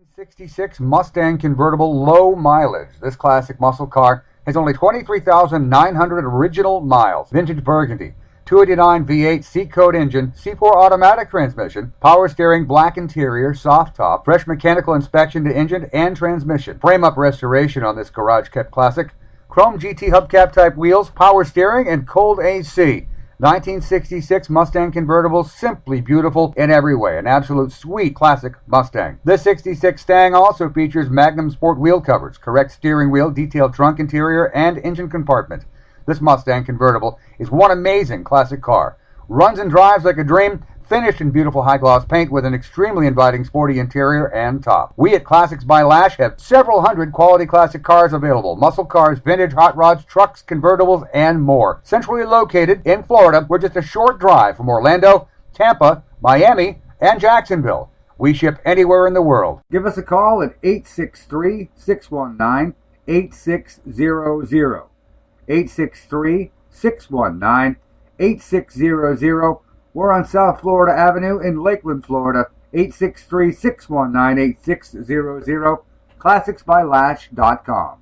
1966 Mustang convertible, low mileage. This classic muscle car has only 23,900 original miles. Vintage burgundy, 289 V8 C-code engine, C4 automatic transmission, power steering, black interior, soft top, fresh mechanical inspection to engine and transmission. Frame-up restoration on this garage-kept classic. Chrome GT hubcap type wheels, power steering, and cold AC. 1966 Mustang convertible, simply beautiful in every way. An absolute sweet classic Mustang. This 66 Stang also features Magnum Sport wheel covers, correct steering wheel, detailed trunk interior, and engine compartment. This Mustang convertible is one amazing classic car. Runs and drives like a dream, finished in beautiful high-gloss paint with an extremely inviting sporty interior and top. We at Classics by Lash have several hundred quality classic cars available. Muscle cars, vintage, hot rods, trucks, convertibles, and more. Centrally located in Florida, we're just a short drive from Orlando, Tampa, Miami, and Jacksonville. We ship anywhere in the world. Give us a call at 863-619-8600. 863-619-8600. We're on South Florida Avenue in Lakeland, Florida. 863-619-8600. ClassicsByLash.com.